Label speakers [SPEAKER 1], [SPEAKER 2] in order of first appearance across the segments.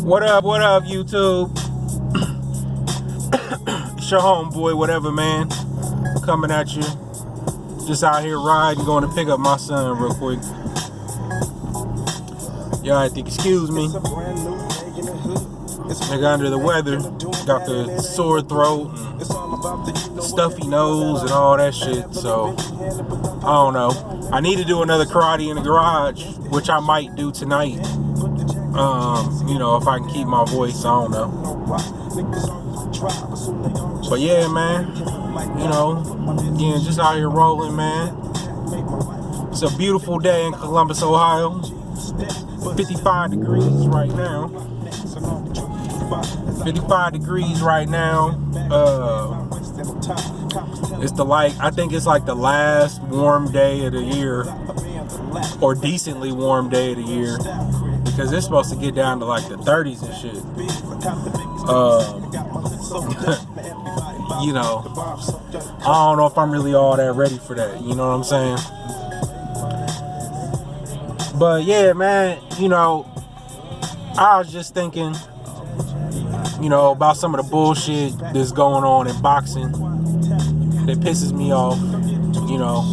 [SPEAKER 1] What up, YouTube? It's your homeboy, whatever, man. Coming at you. Just out here riding, going to pick up my son real quick. Y'all have to excuse me. Nigga under the weather. Got the sore throat and stuffy nose and all that shit. So, I don't know. I need to do another karate in the garage, which I might do tonight. You know, if I can keep my voice, I don't know. But yeah, man, you know, again, just out here rolling, man. It's a beautiful day in Columbus, Ohio. 55 degrees right now. 55 degrees right now. It's I think it's like the last warm day of the year, or decently warm day of the year. Because it's supposed to get down to like the 30s and shit. You know, I don't know if I'm really all that ready for that. You know what I'm saying? But yeah, man, you know, I was just thinking, you know, about some of the bullshit that's going on in boxing that pisses me off. You know,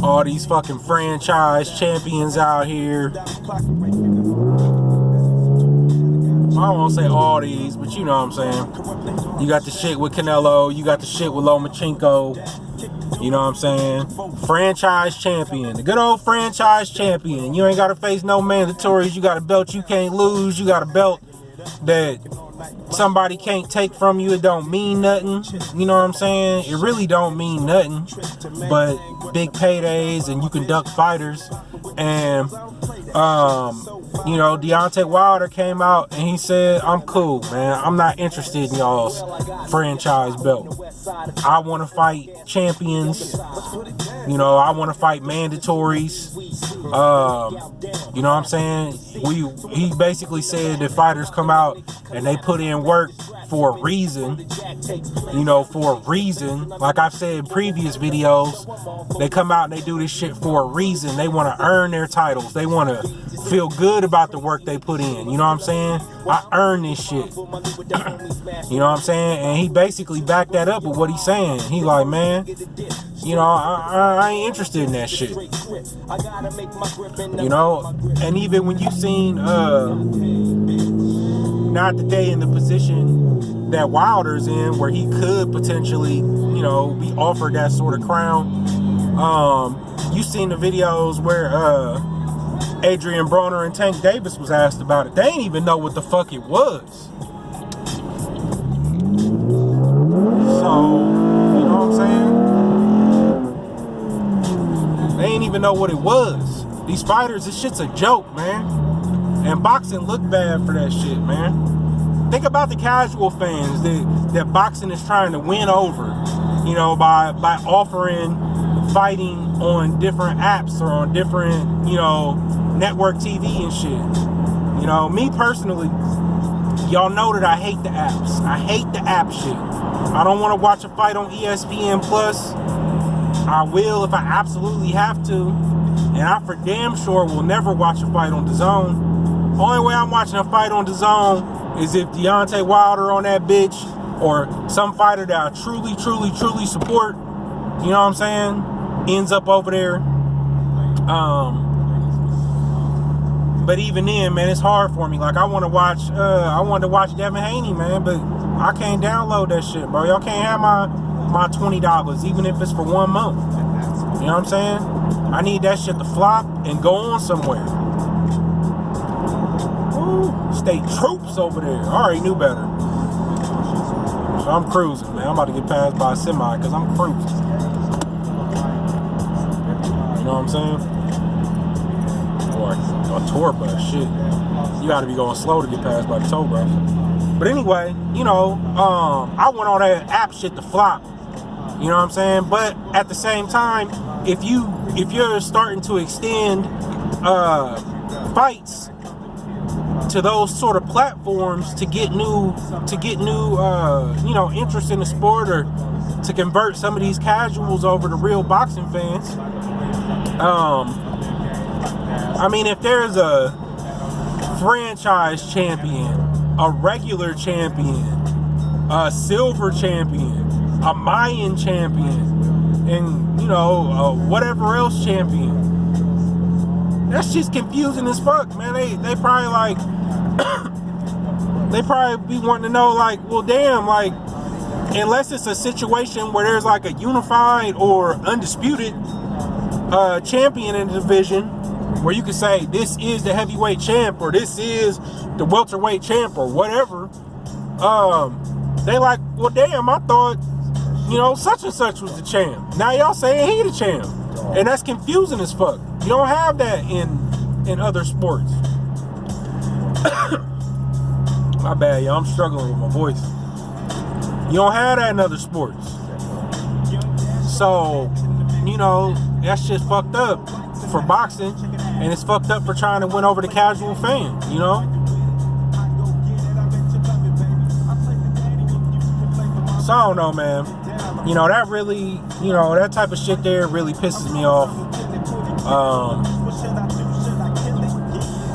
[SPEAKER 1] all these fucking franchise champions out here. I don't want to say all these, but you know what I'm saying. You got the shit with Canelo. You got the shit with Lomachenko. You know what I'm saying? Franchise champion. The good old franchise champion. You ain't got to face no mandatories. You got a belt you can't lose. You got a belt that somebody can't take from you. It don't mean nothing. You know what I'm saying? It really don't mean nothing but big paydays, and you can duck fighters. And you know, Deontay Wilder came out and he said, I'm cool, man. I'm not interested in y'all's franchise belt. I want to fight champions. You know, I want to fight mandatories. You know what I'm saying? He basically said that fighters come out and they put in work for a reason. You know, for a reason. Like I've said in previous videos, they come out and they do this shit for a reason. They want to earn their titles. They want to feel good about the work they put in. You know what I'm saying? I earned this shit. You know what I'm saying? And he basically backed that up with what he's saying. He like, man, you know, I ain't interested in that shit. You know, and even when you seen not the day in the position that Wilder's in, where he could potentially, you know, be offered that sort of crown. You seen the videos where Adrian Broner and Tank Davis was asked about it. They ain't even know what the fuck it was. So, you know what I'm saying? They ain't even know what it was. These fighters, this shit's a joke, man. And boxing look bad for that shit, man. Think about the casual fans that boxing is trying to win over, you know, by offering fighting on different apps or on different, you know, network TV and shit. You know, me personally, y'all know that I hate the apps. I hate the app shit. I don't want to watch a fight on ESPN Plus. I will if I absolutely have to. And I for damn sure will never watch a fight on DAZN. Only way I'm watching a fight on DAZN is if Deontay Wilder on that bitch, or some fighter that I truly support, you know what I'm saying, ends up over there. But even then, man, it's hard for me. Like, I wanted to watch Devin Haney, man, but I can't download that shit, bro. Y'all can't have my $20, even if it's for 1 month. You know what I'm saying? I need that shit to flop and go on somewhere. Woo, state troops over there. I already knew better. So I'm cruising, man. I'm about to get passed by a semi because I'm cruising. You know what I'm saying? Or a tour bus, shit. You gotta be going slow to get passed by the tow bus. But anyway, you know, I want all that app shit to flop. You know what I'm saying? But at the same time, if you're starting to extend fights to those sort of platforms to get new you know, interest in the sport, or to convert some of these casuals over to real boxing fans, I mean, if there's a franchise champion, a regular champion, a silver champion, a Mayan champion, and, you know, whatever else champion. That's just confusing as fuck, man. They probably like, they probably be wanting to know, like, well, damn, like, unless it's a situation where there's like a unified or undisputed champion in the division, where you could say this is the heavyweight champ or this is the welterweight champ or whatever. They like, well, damn, I thought, you know, such and such was the champ. Now y'all saying he the champ, and that's confusing as fuck. You don't have that in other sports. My bad, y'all. I'm struggling with my voice. You don't have that in other sports. So, you know, that's just fucked up for boxing, and it's fucked up for trying to win over the casual fan, you know? So I don't know, man. You know, that really, you know, that type of shit there really pisses me off.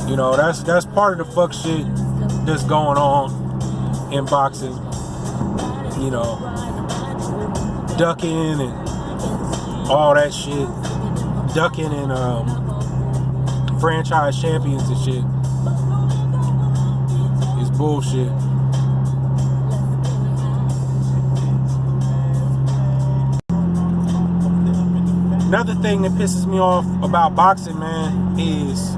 [SPEAKER 1] You know, that's part of the fuck shit that's going on in boxing. You know, ducking and all that shit. Ducking and franchise champions and shit is bullshit. Another thing that pisses me off about boxing, man, is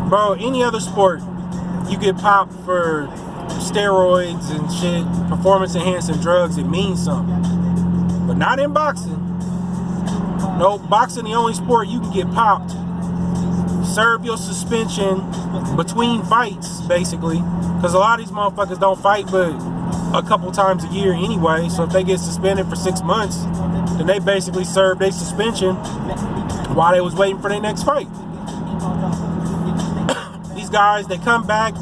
[SPEAKER 1] bro, any other sport you get popped for steroids and shit, performance enhancing drugs, it means something. But not in boxing. No, boxing the only sport you can get popped, serve your suspension between fights, basically, because a lot of these motherfuckers don't fight but a couple times a year anyway. So if they get suspended for 6 months, then they basically serve their suspension while they was waiting for their next fight. These guys, they come back,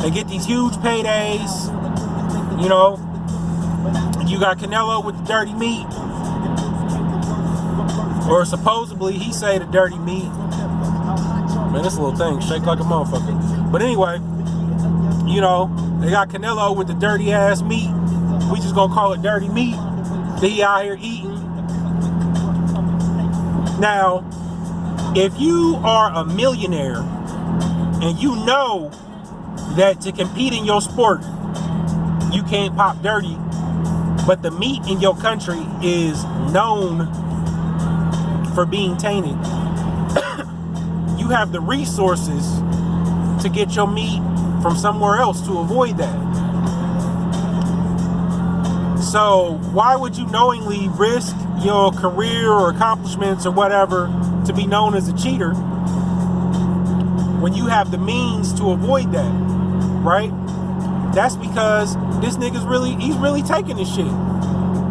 [SPEAKER 1] they get these huge paydays. You know, you got Canelo with the dirty meat, or supposedly he say the dirty meat. Man, this little thing shake like a motherfucker. But anyway, you know, they got Canelo with the dirty ass meat. We just gonna call it dirty meat that he out here eating. Now, if you are a millionaire and you know that to compete in your sport you can't pop dirty, but the meat in your country is known for being tainted, you have the resources to get your meat from somewhere else to avoid that. So why would you knowingly risk your career or accomplishments or whatever to be known as a cheater when you have the means to avoid that, right? That's because this nigga's he's really taking this shit.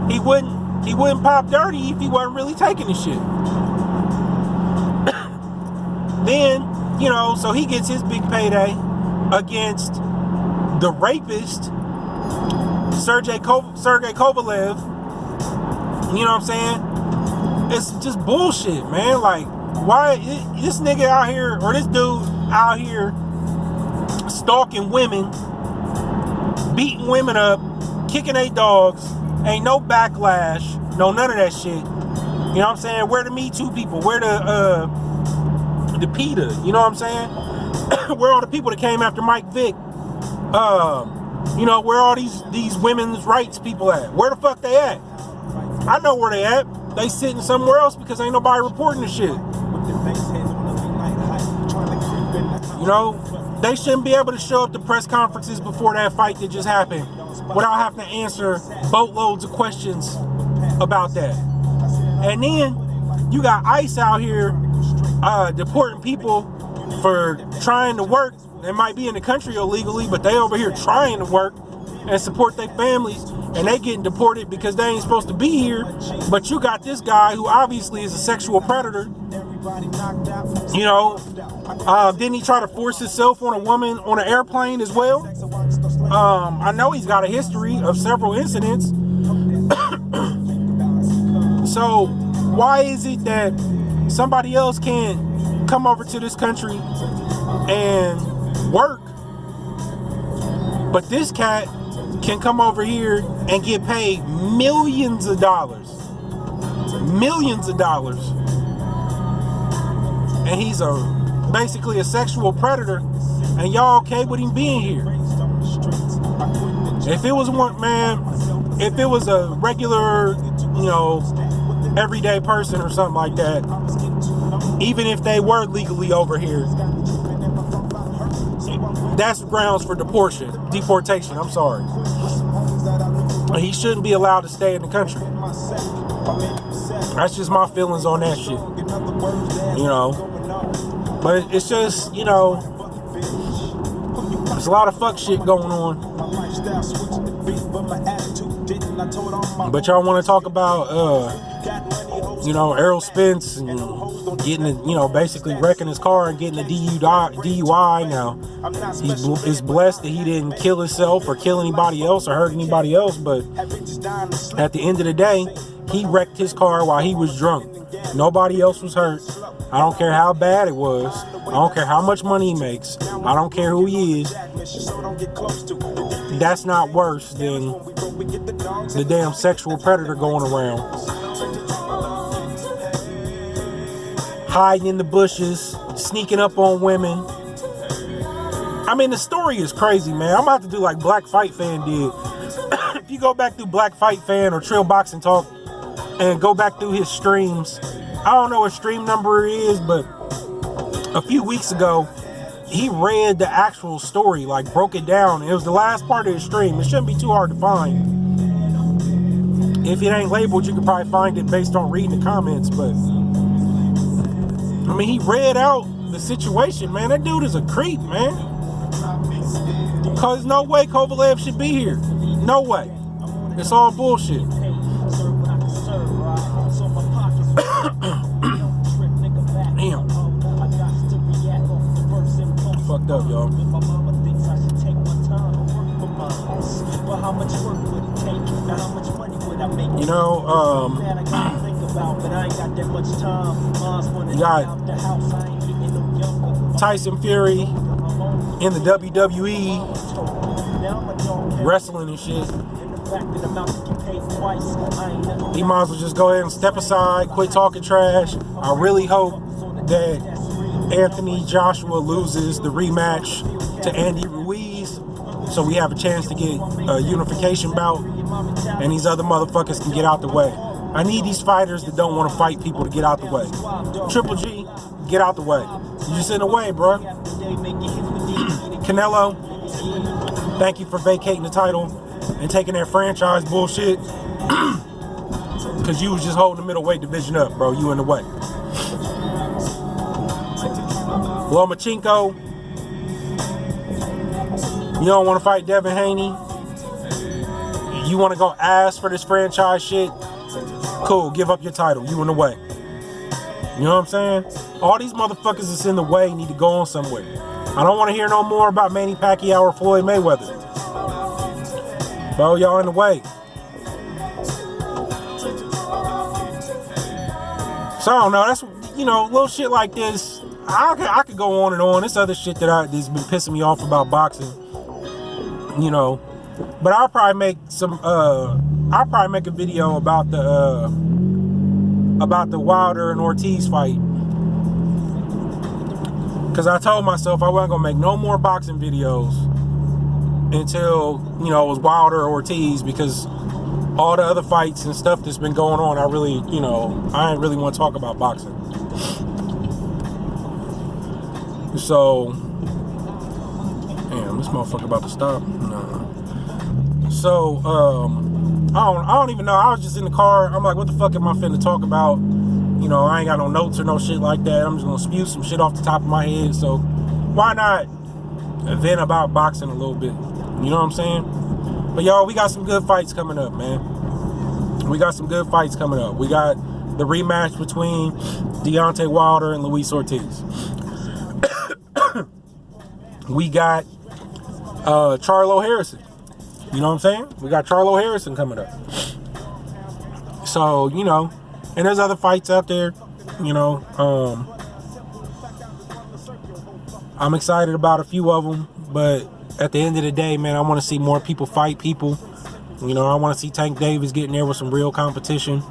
[SPEAKER 1] He wouldn't pop dirty if he wasn't really taking this shit. Then, you know, so he gets his big payday against the rapist, Sergey Kovalev. You know what I'm saying? It's just bullshit, man. Like, why this nigga out here, or this dude out here stalking women, beating women up, kicking their dogs, ain't no backlash, no none of that shit. You know what I'm saying? Where the Me Too people? Where the PETA? You know what I'm saying? Where all the people that came after Mike Vick? You know, where all these women's rights people at? Where the fuck they at? I know where they at. They sitting somewhere else because ain't nobody reporting the shit. You know, they shouldn't be able to show up to press conferences before that fight that just happened without having to answer boatloads of questions about that. And then you got ICE out here deporting people for trying to work. They might be in the country illegally, but they over here trying to work and support their families, and they getting deported because they ain't supposed to be here. But you got this guy who obviously is a sexual predator. You know, didn't he try to force himself on a woman on an airplane as well? I know he's got a history of several incidents. So why is it that somebody else can't come over to this country and work, but this cat can come over here and get paid millions of dollars. Millions of dollars. And he's basically a sexual predator, and y'all okay with him being here. If it was if it was a regular, everyday person or something like that, even if they were legally over here, that's grounds for deportation. I'm sorry. He shouldn't be allowed to stay in the country. That's just my feelings on that shit. But it's just, there's a lot of fuck shit going on. But y'all want to talk about, Errol Spence and getting, basically wrecking his car and getting a DUI now. He's blessed that he didn't kill himself or kill anybody else or hurt anybody else, but at the end of the day, he wrecked his car while he was drunk. Nobody else was hurt. I don't care how bad it was. I don't care how much money he makes. I don't care who he is. That's not worse than the damn sexual predator going around, hiding in the bushes, sneaking up on women. I mean, the story is crazy, man. I'm about to do like Black Fight Fan did. If you go back through Black Fight Fan or Trill Boxing Talk and go back through his streams, I don't know what stream number it is, but a few weeks ago, he read the actual story, like broke it down. It was the last part of his stream. It shouldn't be too hard to find. If it ain't labeled, you can probably find it based on reading the comments, but I mean, he read out the situation, man. That dude is a creep, man. Cause no way Kovalev should be here. No way. It's all bullshit. Damn. Fucked up, y'all. You got Tyson Fury in the WWE, wrestling and shit. He might as well just go ahead and step aside, quit talking trash. I really hope that Anthony Joshua loses the rematch to Andy Ruiz, so we have a chance to get a unification bout, and these other motherfuckers can get out the way. I need these fighters that don't want to fight people to get out the way. Triple G, get out the way. You're just in the way, bro. Canelo, thank you for vacating the title and taking that franchise bullshit. Because you was just holding the middleweight division up, bro. You in the way. Lomachenko, you don't want to fight Devin Haney. You want to go ask for this franchise shit? Cool, give up your title. You in the way. You know what I'm saying? All these motherfuckers that's in the way need to go on somewhere. I don't want to hear no more about Manny Pacquiao or Floyd Mayweather. Bro, y'all in the way. So I don't know. That's, little shit like this. I could go on and on. This other shit that's been pissing me off about boxing. But I'll probably make a video about the Wilder and Ortiz fight. Because I told myself I wasn't going to make no more boxing videos until, it was Wilder or Ortiz, because all the other fights and stuff that's been going on, I really, I ain't really want to talk about boxing. So, damn, this motherfucker about to stop. No. So, I don't even know. I was just in the car. I'm like, what the fuck am I finna talk about? I ain't got no notes or no shit like that. I'm just gonna spew some shit off the top of my head. So, why not vent about boxing a little bit? You know what I'm saying? But y'all, we got some good fights coming up, man. We got some good fights coming up. We got the rematch between Deontay Wilder and Luis Ortiz. We got Charlo Harrison. You know what I'm saying? We got Charlo Harrison coming up. So, and there's other fights out there, I'm excited about a few of them, but at the end of the day, man, I want to see more people fight people. You know, I want to see Tank Davis getting there with some real competition.